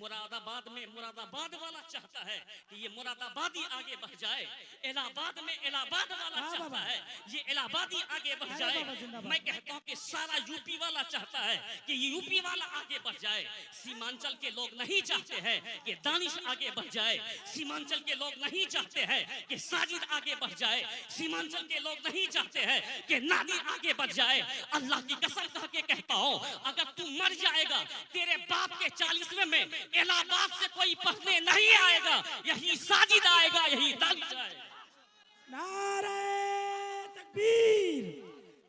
मुरादाबाद में मुरादाबाद वाला चाहता है कि ये मुरादाबादी आगे बढ़ जाए, इलाहाबाद में इलाहाबाद वाला चाहता है ये इलाहाबादी आगे बढ़ जाए। मैं कहता हूँ कि सारा यूपी वाला चाहता है कि ये यूपी वाला आगे बढ़ जाए। सीमांचल के लोग नहीं चाहते हैं कि दानिश आगे बढ़ जाए, सीमांचल के लोग नहीं चाहते हैं कि साजिद आगे बढ़ जाए, सीमांचल के लोग नहीं चाहते हैं कि नादिर आगे बढ़ जाए। अल्लाह की कसम कह के कहता हूँ, अगर तू मर जाएगा तेरे बाप के 40वें में इलाहाबाद से कोई पढ़ने नहीं आएगा, यही साजिद आएगा, यही दानिश आएगा। नारे तकबीर,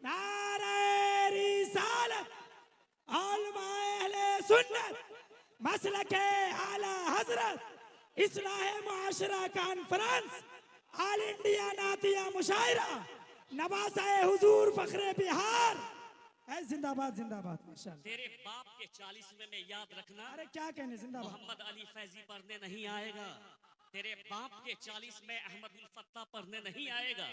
नारे रिसालत, उलमाए अहले सुन्नत, मसलके आला हजरत, इस्लाह मुआशरा कॉन्फ्रेंस, ऑल इंडिया नातिया मुशायरा, नवाज़े हुजूर फखरे बिहार, जिंदाबाद जिंदाबाद। माशाअल्लाह। तेरे बाप के 40वें में याद रखना, अरे क्या कहने, जिंदाबाद। मोहम्मद अली फैजी पढ़ने नहीं आएगा, तेरे बाप के 40 में अहमदुल फत्ता पढ़ने नहीं आएगा।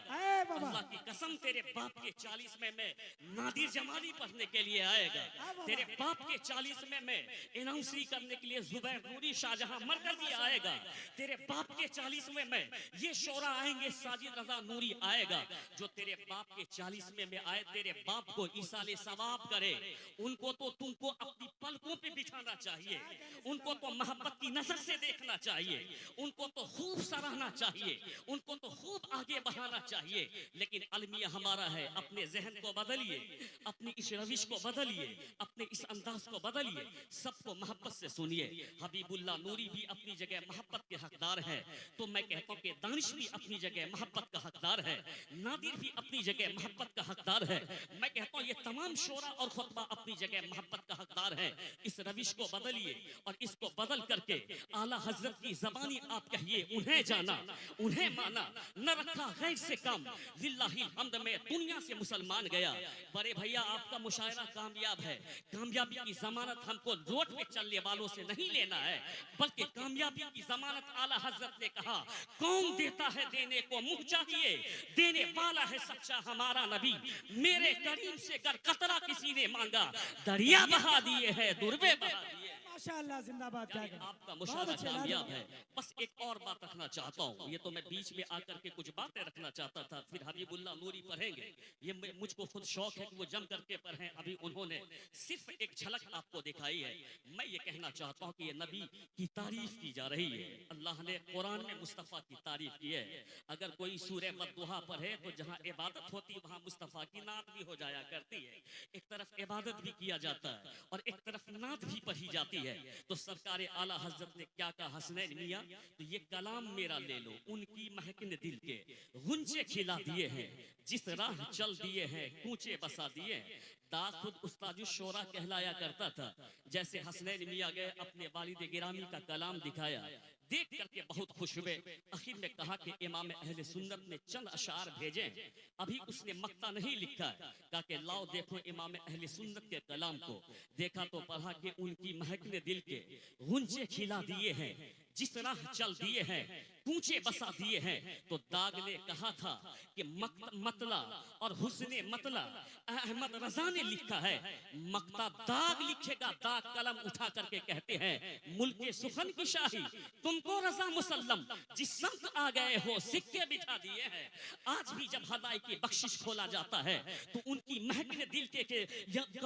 अल्लाह की कसम तेरे बाप के 40वें में नादिर जमाली पढ़ने के लिए आएगा। तेरे बाप के 40वें में इनाउंसरी करने के लिए जुबैर नूरी शाहजहां मरकजी आएगा। तेरे बाप के 40वें में ये शोरा आएंगे, साजिद रजा नूरी आएगा। जो तेरे बाप के 40वें में आए, तेरे बाप को ईसाले सवाब करे, उनको तो तुमको अपनी पलकों पे बिठाना चाहिए, उनको तो मोहब्बत की नजर से देखना चाहिए, उनको तो खूब सराहना चाहिए, उनको तो खूब आगे बढ़ाना चाहिए। लेकिन अलमिया हमारा है, अपने जहन को बदलिए, अपनी इस रविश को बदलिए, अपने इस अंदाज को बदलिए, सबको मोहब्बत से सुनिए। हबीबुल्लाह नूरी भी अपनी जगह मोहब्बत के हकदार है, तो मैं कहता हूँ कि दानिश भी अपनी जगह मोहब्बत का हकदार है, नादिर भी अपनी जगह मोहब्बत का हकदार है। मैं कहता हूँ ये तमाम शोरा और खुतबा अपनी जगह मोहब्बत का हकदार है। इस रविश को बदलिए और इसको बदल करके आला हजरत की जबानी आप कहिए, उन्हें जाना उन्हें माना, न रखा गैर से कम, लिल्लाही हम्द में दुनिया से मुसलमान गया। बड़े भैया आपका मुशायरा कामयाब है, कामयाबी की जमानत हमको रोड पे चलने वालों से नहीं लेना है, बल्कि कामयाबी की जमानत आला हजरत ने कहा, कौन देता है देने को मुंह चाहिए, देने वाला है सच्चा हमारा नबी। मेरे करीम से कर कतरा किसी ने मांगा, दरिया बहा दिए है दुर्बे बहा दिए। माशाअल्लाह, जिंदाबाद। क्या कहने, आपका मुशायरा कामयाब है। बस एक और बात रखना चाहता हूँ, ये तो मैं बीच में आकर के कुछ बातें रखना चाहता था, फिर हबीबुल्लाह नूरी पढ़ेंगे। ये मुझको खुद शौक है कि वो जम करके पढ़ें, अभी उन्होंने सिर्फ एक झलक आपको दिखाई है। मैं ये कहना चाहता हूँ कि ये नबी की तारीफ की जा रही है। अल्लाह ने कुरान में मुस्तफ़ा की तारीफ की है। अगर कोई सूरह वद्दुहा पढ़े तो जहाँ इबादत होती वहाँ मुस्तफ़ा की नात भी हो जाया करती है। एक तरफ इबादत भी किया जाता है और एक तरफ नात भी पढ़ी जाती है। तो सरकार आला हजरत ने क्या कहा, हसनैन मियां, तो ये कलाम मेरा ले लो, उनकी महकने दिल के गुंजे खिला दिए हैं, जिस राह चल दिए हैं कूचे बसा दिए हैं। दाग खुद उस्ताद शोरा कहलाया करता था। जैसे हसनैन मियां गए, अपने वालिद गिरामी का कलाम दिखाया, देख करके बहुत खुश हुए। आखिर में कहा कि इमाम अहले सुन्नत ने चंद अशार भेजे, अभी उसने मक्ता नहीं लिखा, कहा कि लाओ देखो इमाम अहले सुन्नत के कलाम को। देखा तो पढ़ा कि उनकी महकने दिल के गुंजे खिला दिए हैं, जिस राह चल दिए हैं कूचे बसा दिए हैं। तो दाग ने कहा था कि मतला और हुस्ने मतला अहमद रजा ने लिखा है, मक्ता दाग लिखेगा, दाग कलम उठा करके कहते हैं, मुल्क सुखन की शाही तुमको रजा मुसल्लम, जिस संत आ गए हो सिक्के बिठा दिए हैं। आज भी जब हदाई की बख्शिश खोला जाता है तो उनकी महकने दिल के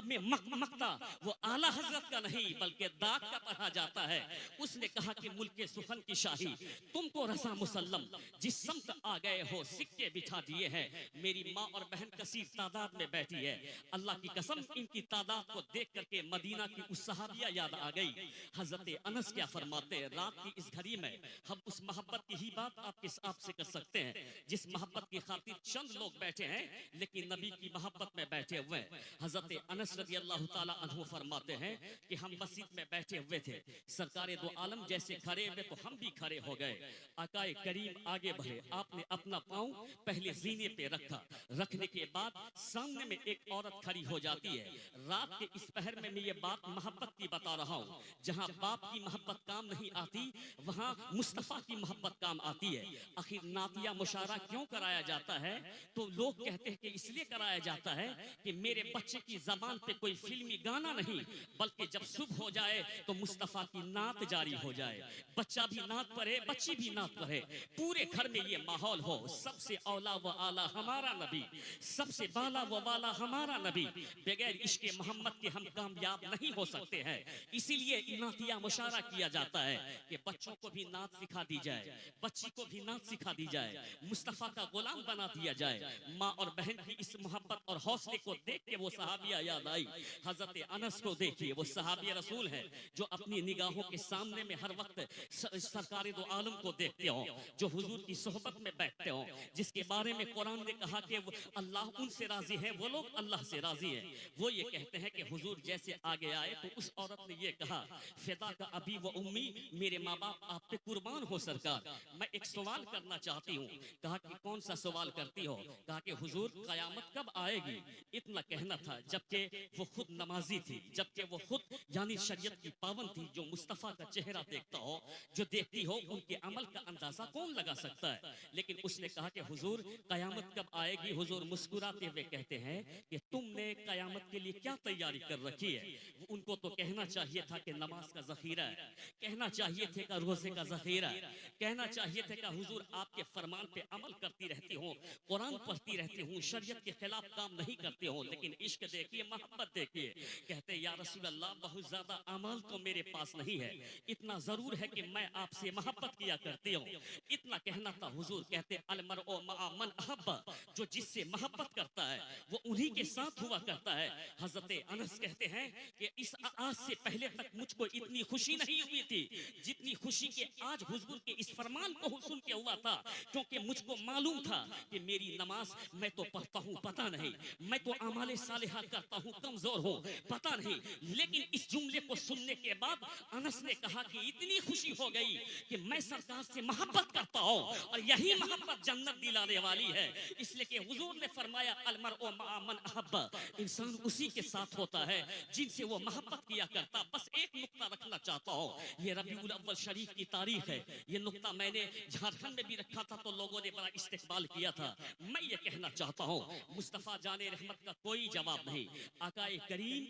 में मक्ता वो आला हजरत का नहीं बल्कि दाग का पढ़ा जाता है। उसने कहा कि मुल्क सुखन की शाही तुमको रजा मुसल्लम, जिस संत आ गए हो सिक्के बिठा दिए हैं। मेरी माँ और बहन कसीर तादाद में बैठी है, अल्लाह की कसम इनकी तादाद को देख करके मदीना की उस सहाबिया याद आ गई। हजरत अनस क्या फरमाते हैं, रात की इस घड़ी में हम उस मोहब्बत की ही बात आपसे कर सकते हैं जिस मोहब्बत की खातिर चंद लोग बैठे हैं लेकिन नबी की मोहब्बत में बैठे हुए हैं। हजरत अनस रज़ी अल्लाह ताला अन्हु फरमाते हैं कि हम मस्जिद में बैठे हुए थे, सरकारे दो आलम जैसे खड़े में तो हम भी खड़े हो गए। आकाए करीम आगे बढ़े, आपने अपना पाँव पहले जीने पे रखा, रखने के बाद सामने में एक औरत खड़ी हो जाती है। रात के इस पहर में मैं ये बात मोहब्बत की बता रहा हूँ। जहाँ बाप की मोहब्बत काम नहीं आती, वहाँ मुस्तफा की मोहब्बत काम आती है। आखिर नातिया मुशारा क्यों कराया जाता है? तो लोग कहते हैं कि इसलिए कराया जाता है कि मेरे बच्चे की जबान पे कोई फिल्मी गाना नहीं, बल्कि जब सुबह हो जाए तो मुस्तफा की नात जारी हो जाए, बच्चा भी नात पढ़े, बच्ची भी नात पढ़े, पूरे घर में ये माहौल हो। सबसे औला व आला हमारा नबी, सबसे बाला व वाला हमारा नबी। बगैर इश्क मोहम्मद के हम कामयाब नहीं हो सकते हैं। इसीलिए नातिया मुशारा किया जाता है कि बच्चों को भी नात सिखा दी जाए, बच्ची को भी नात सिखा दी जाए, मुस्तफा का गुलाम बना दिया जाए। माँ और बहन की इस मोहब्बत और हौसले को देख के वो सहाबिया याद आई। हजरत अनस को देखिए, वो सहाबी रसूल है जो अपनी निगाहों के सामने में हर वक्त सरकार दो आलम को देखते हो, जो हुजूर की सोहबत में बैठते हो, जिसके बारे में कुरान ने कहा कि अल्लाह उनसे राजी है, वो लोग अल्लाह से राजी है। वो ये कहते हैं कि हुजूर जैसे आगे आए तो उस औरत ने ये कहा, फिदा का अभी व उम्मी, मेरे माँ बाप आप पे कुर्बान हो सरकार, मैं एक सवाल करना चाहती हूँ। कहा कि कौन सा सवाल करती हो? कहा कि हुजूर कयामत कब आएगी? इतना कहना था, जबकि वो खुद नमाजी थी, जबकि वो खुद यानी शरीयत की पावन थी। जो मुस्तफा का चेहरा देखता हो, जो देखती हो, उनके अमल का अंदाजा कौन लगा सकता है? लेकिन उसने कहा कि हुजूर कयामत कब आएगी? हुजूर मुस्कुराते हुए कहते हैं कि तुमने कयामत के लिए क्या तैयारी कर रखी है? उनको तो कहना चाहिए था कि नमाज का जखीरा है, कहना चाहिए थे कि रोजे का जखीरा है, कहना चाहिए थे कि हुजूर आपके फरमान पे अमल करती रहती हूँ, कुरान पढ़ती रहती हूँ, शरीयत के खिलाफ काम नहीं करती हूँ। लेकिन इश्क देखिए, मोहब्बत देखिए। कहते या रसूल अल्लाह, बहुत ज्यादा अमल तो मेरे पास नहीं है, इतना जरूर है कि मैं आपसे मोहब्बत किया करती हूँ। इतना कहना था। हुजूर कहते अलमरओ मअ मन अहब्बा, जो जिससे मोहब्बत करता है वो उन्हीं के साथ हुआ करता है। हजरत अनस कहते हैं कि इस आज से पहले तक मुझको इतनी खुशी नहीं हुई थी जितनी खुशी के आज हुजूर के इस फरमान को सुन के हुआ था। क्योंकि मुझको मालूम था कि मेरी नमाज मैं तो पढ़ता हूँ, पता नहीं, मैं तो अमाले सालिहा करता हूँ, कमजोर हूँ, पता नहीं। लेकिन इस जुमले को सुनने के बाद अनस ने कहा कि इतनी खुशी हो गई कि मैं सरकार से मोहब्बत करता हूँ, और यही मोहब्बत जन्नत दिलाने वाली है। इसलिए कि हुजूर ने फरमाया अलमरओ मअ मन अहब्बा, इंसान उसी के साथ होता है जिनसे वो मोहब्बत किया करता। बस एक नुक्ता रखना चाहता हूँ, ये रबीउल अव्वल शरीफ की तारीख है, ये नुक्ता मैंने झारखंड में भी रखा था तो लोगों ने बड़ा इस्तेकबाल किया था। मैं ये कहना चाहता हूँ, मुस्तफा जाने रहमत का कोई जवाब नहीं। आकाए करीम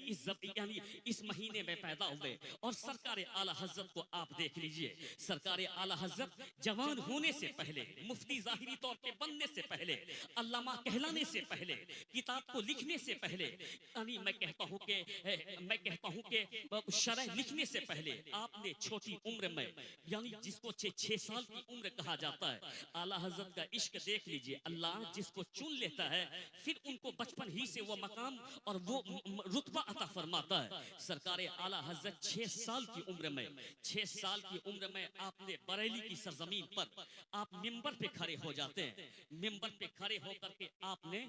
यानी इस महीने में पैदा हुए, और सरकार आला हजरत को आप देख लीजिए। सरकार आला हजरत जवान होने से पहले, मुफ्ती जाहिरी तौर पे बनने से पहले, अल्लामा कहलाने से पहले, किताब को लिखने से पहले, यानी मैं कहता हूँ कि शरह लिखने से पहले आपने छोटी उम्र में, यानी जिसको 6 साल की उम्र कहा जाता है, आला हजरत का इश्क देख लीजिए। अल्लाह जिसको चुन लेता है फिर उनको बचपन ही से वो मकाम और वो रुतबा अता फरमाता है। सरकार आला हजरत 6 साल की उम्र में, 6 साल की उम्र में आपने बरेली की सरजमीन पर आप मिंबर पे खड़े हो जाते हैं। मिंबर पे खड़े होकर के आपने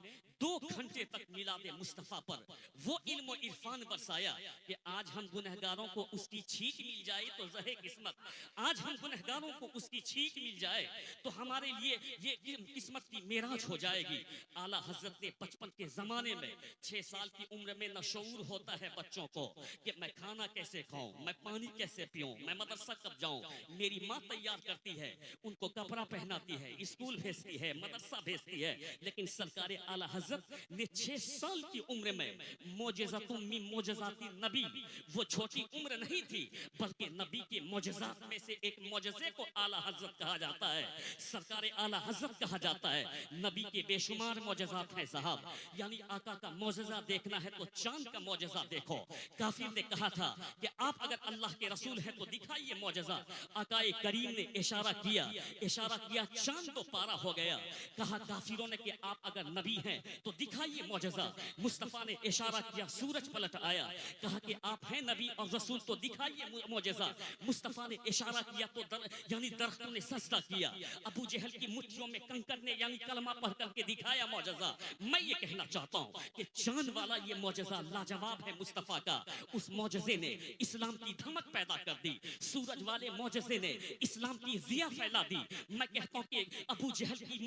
2 घंटे तक मिलादे मुस्तफा पर वो इल्म और इरफान बरसाया कि आज हम गुनहगारों को उसकी छींक मिल जाए तो जहे किस्मत, आज हम गुनहगारों को उसकी छींक मिल जाए तो हमारे लिए ये किस्मत की मेराज हो जाएगी। आला हजरत ने बचपन के जमाने में 6 साल की उम्र में नशऊर होता है बच्चों को कि मैं खाना कैसे खाऊं, मैं पानी कैसे पीऊं, मैं मदरसा कब जाऊं। मेरी माँ तैयार करती है, उनको कपड़ा पहनाती है, स्कूल भेजती है, मदरसा भेजती है। लेकिन सरकार आला हजरत ने 6 साल की उम्र में मोजज़ातुम मिन मोजज़ाती नबी, वो छोटी उम्र नहीं थी बल्कि नबी के मोजज़ात में से एक मोजज़े को आला हजरत कहा जाता है, सरकार आला हजरत कहा जाता है। नबी के बेशुमार मोजज़ात हैं साहब, यानी आका का मोजज़ा देखना है तो चांद का मोजज़ा देखो। काफिर ने कहा था कि आप अगर अल्लाह के रसूल हैं तो दिखाइए मोजज़ा। आकाए करीम ने इशारा किया, चांद तो पारा हो गया। कहा काफिरों ने कि आप अगर नबी हैं तो दिखाइए मोजज़ा। मुस्तफा ने इशारा किया, सूरज पलट आया। कहा कि आप हैं नबी और रसूल तो दिखाइए मोजज़ा। मुस्तफा ने इशारा किया तो यानी दरख्तों ने सजदा किया। अबू जहल की मुट्ठियों में कंकर ने यानी कलमा पढ़ करके दिखाया मोजज़ा। मैं ये कहना चाहता हूँ कि चांद वाला ये मोजज़ा लाजवाब है मुस्तफा का। उस मोजज़े ने इस्लाम की धमक पैदा कर दी। सूरज वाले वाले मौजज़े ने इस्लाम की जिया फैला दी। मैं कहता हूँ कि अबू जहल की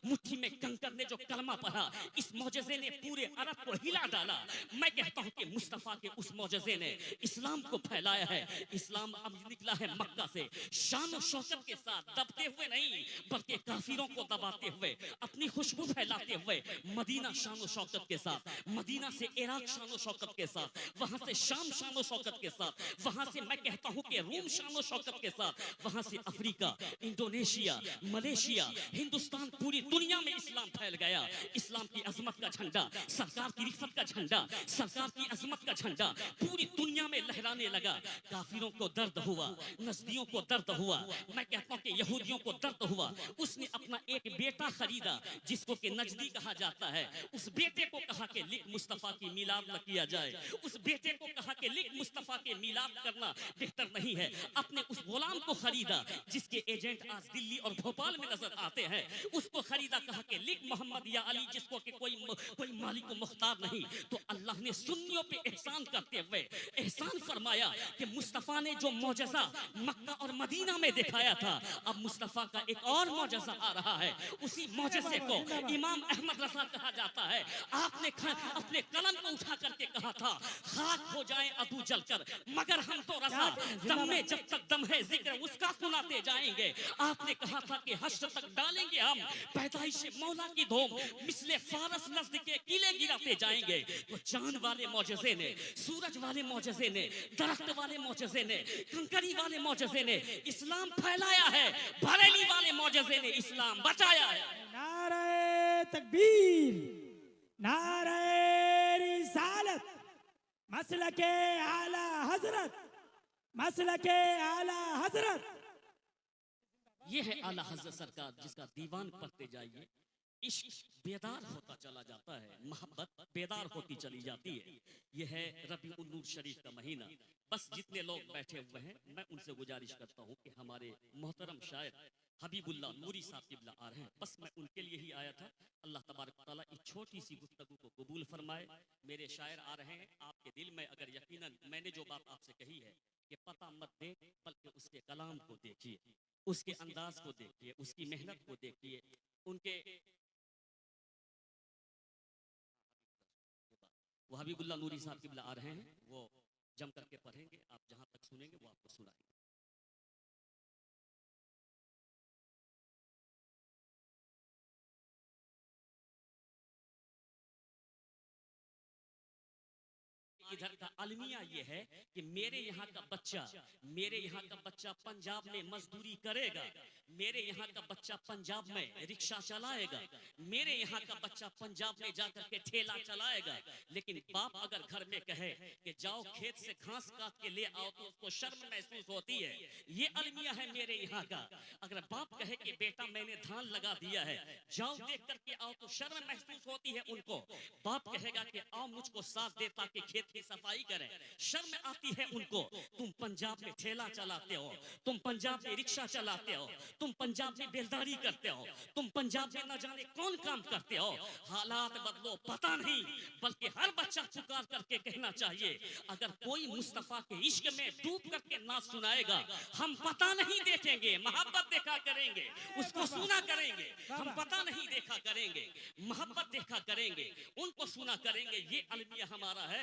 मुट्ठी में कंकर ने जो कलमा पढ़ा, इस मौजज़े ने पूरे अरब को हिला डाला। मैं कहता हूँ कि मुस्तफ़ा के उस मौजज़े ने इस्लाम को फैलाया है। इस्लाम अब निकला है मक्का से शान और शौकत के साथ, दबते हुए नहीं बल्कि काफिरों को दबाते हुए, अपनी खुशबू फैलाते हुए। मदीना शान और शौकत के साथ, मदीना से इराक शान और शौकत के साथ, वहां से शाम शान और शौकत के साथ, वहां से मैं कहता हूँ कि रूम शान और शौकत के साथ, वहां से अफ्रीका, इंडोनेशिया, मलेशिया, हिंदुस्तान, पूरी दुनिया में इस्लाम फैल गया। इस्लाम की अजमत का झंडा, सरकार की रिफत का झंडा, सरकार की अजमत का झंडा पूरी दुनिया में लहराने लगा। काफिरों को दर्द हुआ, नजदियों को दर्द हुआ, मैं कहता हूँ कि यहूदियों को दर्द हुआ। उसने अपना एक बेटा खरीदा जिसको कि नजदी कहा जाता है। उस बेटे को कहा कि लिख मुस्तफा की मिलाद न किया जाए। उस बेटे को कहा कि लिख मुस्तफा के मिलाद करना बेहतर नहीं है। अपने उस गुलाम को खरीदा जिसके एजेंट आज दिल्ली और भोपाल में नजर आते हैं। उसको खरीदा, कहा कि लिख मोहम्मद या अली, जिसको कि कोई मालिक को मुख्तार नहीं। तो अल्लाह ने सुन्नियों पे एहसान करते हुए एहसान फरमाया कि मुस्तफा ने जो मौजज़ा मक्का और मदीना में दिखाया था, अब मुस्तफा का एक और मौजज़ा आ रहा है। उसी मौजज़े को इमाम अहमद रज़ा कहा जाता है। आपने अपने कलम को उठा करके कहा था, खाक हो जाए अबू जलकर मगर हम तो रज़ा, दम में जब तक दम है जिक्र उसका सुनाते जाएंगे। आपने कहा था कि हश्र तक डालेंगे हम पैदाइश मौला की धूम, मिसले फारस नज़्द के किले गिराते जाएंगे। तो चांद वाले मौजज़े ने, सूरज वाले मौजज़े ने, दरख्त वाले मौजज़े ने, कंकरी वाले मौजज़े ने इस्लाम फैलाया है। बरेली वाले मौजज़े ने इस्लाम बचाया है। नारे तकबीर, नारे रिसालत, मसलके आला हजरत, मसलके आला हजरत। ये है आला हज़रत सरकार, जिसका दीवान पढ़ते जाइए इश्क बेदार होता चला जाता है, मोहब्बत बेदार होती चली जाती है। ये है रबीउल नूर शरीफ का महीना। बस जितने लोग बैठे हुए हैं, मैं उनसे गुजारिश करता हूँ कि हमारे मोहतरम शायर हबीबुल्लाह नूरी साहब किबला आ रहे हैं, बस मैं उनके लिए ही आया था। अल्लाह तबारक व तआला इस छोटी सी गुफ्तगू को कबूल फरमाए। मेरे शायर आ रहे हैं, आपके दिल में अगर यकीनन मैंने जो बात आपसे कही है कि पता मत दे बल्कि उसके कलाम को देखिए, उसके अंदाज को देखिए, उसकी मेहनत को देखिए, उनके वो हबीबुल्लाह नूरी साहब किबला आ रहे हैं, वो जम करके पढ़ेंगे। आप जहां तक सुनेंगे वो आपको सुनाएंगे। इधर का अलमिया ये है कि मेरे यहाँ का बच्चा पंजाब में मजदूरी करेगा, मेरे यहाँ का बच्चा पंजाब में रिक्शा चलाएगा, मेरे यहाँ का बच्चा पंजाब में जाकर के ठेला चलाएगा। लेकिन बाप अगर घर में कहे कि जाओ खेत से घास काट के ले आओ तो उसको शर्म महसूस होती है। ये अलमिया है मेरे यहाँ का। अगर बाप कहे कि बेटा मैंने धान लगा दिया है, जाओ देख करके आओ तो शर्म महसूस होती है उनको। बाप कहेगा कि आओ मुझको साथ दे ताकि खेत की सफाई करें, शर्म आती है उनको। तुम पंजाब में ठेला चलाते हो, तुम पंजाब में रिक्शा चलाते हो, तुम पंजाब में बेलदारी करते हो, तुम पंजाब में न जाने कौन काम करते हो। हालात बदलो पता नहीं, बल्कि हर बच्चा पुकार करके कहना चाहिए, अगर कोई मुस्तफा के इश्क में डूब करके नाच सुनाएगा, हम पता नहीं देखेंगे, मोहब्बत देखा करेंगे, उसको सुना करेंगे। हम पता नहीं देखा करेंगे, मोहब्बत देखा करेंगे, उनको सुना करेंगे। ये अलमिया हमारा है।